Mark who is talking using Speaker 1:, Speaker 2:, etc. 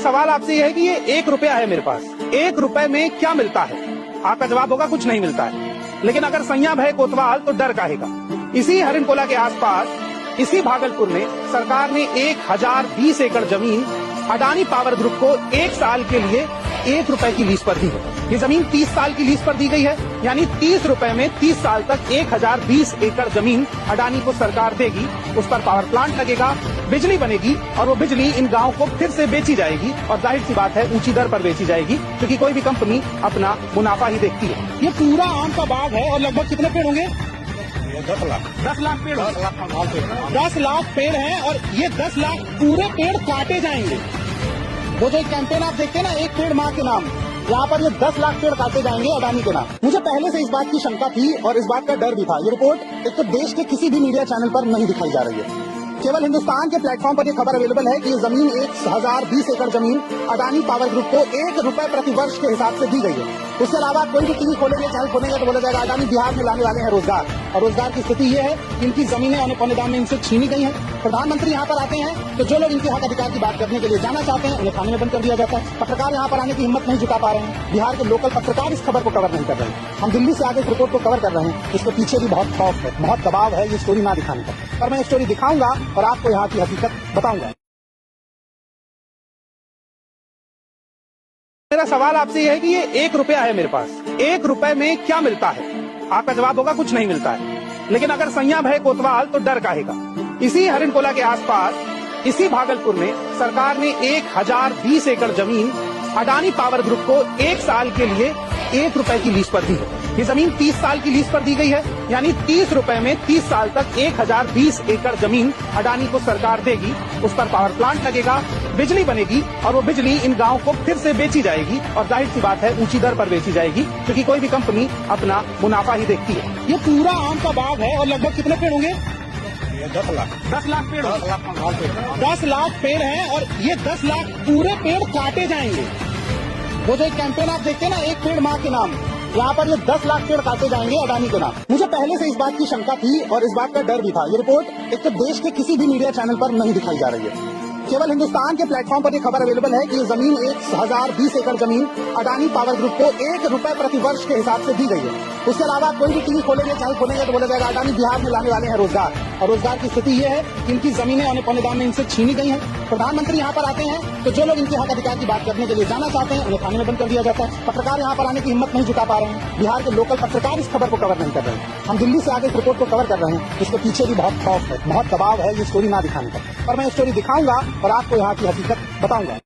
Speaker 1: सवाल आपसे यह है कि ये 1 रुपया है मेरे पास, 1 रुपए में क्या मिलता है? आपका जवाब होगा कुछ नहीं मिलता है। लेकिन अगर संयम है कोतवाल तो डर काहेगा। इसी हरिणकोला के आसपास, इसी भागलपुर में सरकार ने 1020 एकड़ जमीन अडानी पावर ग्रुप को 1 साल के लिए 1 रुपए की लीज पर दी है। ये जमीन 30 साल की लीज पर दी गई है, यानी 30 रुपए में 30 साल तक 1020 एकड़ जमीन अडानी को सरकार देगी। उस पर पावर प्लांट लगेगा, बिजली बनेगी और वो बिजली इन गांव को फिर से बेची जाएगी। और जाहिर सी बात है ऊंची दर पर बेची जाएगी, क्योंकि कोई भी कंपनी अपना मुनाफा ही देखती है। ये पूरा आम का बाग है और लगभग कितने पेड़ होंगे? 10 लाख। 10 लाख पेड़, 10 लाख पेड़ हैं और ये 10 लाख पूरे पेड़ काटे जाएंगे। वो जो एक कैंपेन आप देखते हैं ना, एक पेड़ माँ के नाम, यहाँ पर ये 10 लाख पेड़ काटे जाएंगे अडानी के नाम। मुझे पहले से इस बात की शंका थी और इस बात का डर भी था। ये रिपोर्ट एक तो देश के किसी भी मीडिया चैनल पर नहीं दिखाई जा रही है। केवल हिंदुस्तान के प्लेटफॉर्म पर यह खबर अवेलेबल है कि ये जमीन 1020 एकड़ जमीन अडानी पावर ग्रुप को 1 रुपए प्रति वर्ष के हिसाब से दी गई है। उसके अलावा कोई भी टीवी खोलेंगे, चैनल खोलेंगे तो बोला जाएगा अडानी बिहार में लाने वाले हैं रोजगार। और रोजगार की स्थिति ये है कि इनकी जमीनें औने पौने दाम में इनसे छीनी गई हैं। प्रधानमंत्री यहाँ पर आते हैं तो जो लोग इनके हक अधिकार की बात करने के लिए जाना चाहते हैं उन्हें थाने में बंद कर दिया जाता है। पत्रकार यहाँ पर आने की हिम्मत नहीं जुटा पा रहे हैं। बिहार के लोकल पत्रकार इस खबर को कवर नहीं कर रहे हैं। हम दिल्ली से आगे इस रिपोर्ट को कवर कर रहे हैं। इसके पीछे भी बहुत खौफ है, बहुत दबाव है ये स्टोरी ना दिखाने का। पर मैं स्टोरी दिखाऊंगा और आपको यहाँ की हकीकत बताऊंगा। मेरा सवाल आपसे यह है कि ये 1 रुपया है मेरे पास, 1 रुपए में क्या मिलता है? आपका जवाब होगा कुछ नहीं मिलता है। लेकिन अगर संयम है कोतवाल तो डर काहेगा। इसी हरिणकोला के आसपास, इसी भागलपुर में सरकार ने 1020 एकड़ जमीन अडानी पावर ग्रुप को 1 साल के लिए 1 रुपए की लीज पर दी है। ये जमीन 30 साल की लीज पर दी गई है, यानी 30 रुपए में 30 साल तक 1020 एकड़ जमीन अडानी को सरकार देगी। उस पर पावर प्लांट लगेगा, बिजली बनेगी और वो बिजली इन गांव को फिर से बेची जाएगी। और जाहिर सी बात है ऊंची दर पर बेची जाएगी, क्योंकि कोई भी कंपनी अपना मुनाफा ही देखती है। ये पूरा आम का बाग है और लगभग कितने पेड़ होंगे? 10 लाख। 10 लाख पेड़, 10 लाख पेड़ हैं और ये 10 लाख पूरे पेड़ काटे जाएंगे। वो जो एक कैंपेन आप देखते हैं ना, एक पेड़ माँ के नाम, यहाँ पर ये 10 लाख पेड़ काटे जाएंगे अडानी के नाम। मुझे पहले से इस बात की शंका थी और इस बात का डर भी था। ये रिपोर्ट एक तो देश के किसी भी मीडिया चैनल पर नहीं दिखाई जा रही है। केवल हिंदुस्तान के प्लेटफॉर्म पर यह खबर अवेलेबल है कि ये जमीन 1020 एकड़ जमीन अडानी पावर ग्रुप को 1 रुपए प्रति वर्ष के हिसाब से दी गई है। उसके अलावा कोई भी टीवी खोलेंगे, चैनल खोलेंगे तो बोला जाएगा अडानी बिहार में लाने वाले हैं रोजगार। और रोजगार की स्थिति ये है कि इनकी जमीनें औने पौने दाम में इनसे छीनी गई हैं। प्रधानमंत्री यहाँ पर आते हैं तो जो लोग इनके हक अधिकार की बात करने के लिए जाना चाहते हैं उन्हें थाने में बंद कर दिया जाता है। पत्रकार यहाँ पर आने की हिम्मत नहीं जुटा पा रहे हैं। बिहार के लोकल पत्रकार इस खबर को कवर नहीं कर रहे हैं। हम दिल्ली से आगे इस रिपोर्ट को कवर कर रहे हैं। इसके पीछे भी बहुत खौफ है, बहुत दबाव है ये स्टोरी ना दिखाने का। पर मैं स्टोरी दिखाऊंगा और आपको यहाँ की हकीकत बताऊंगा।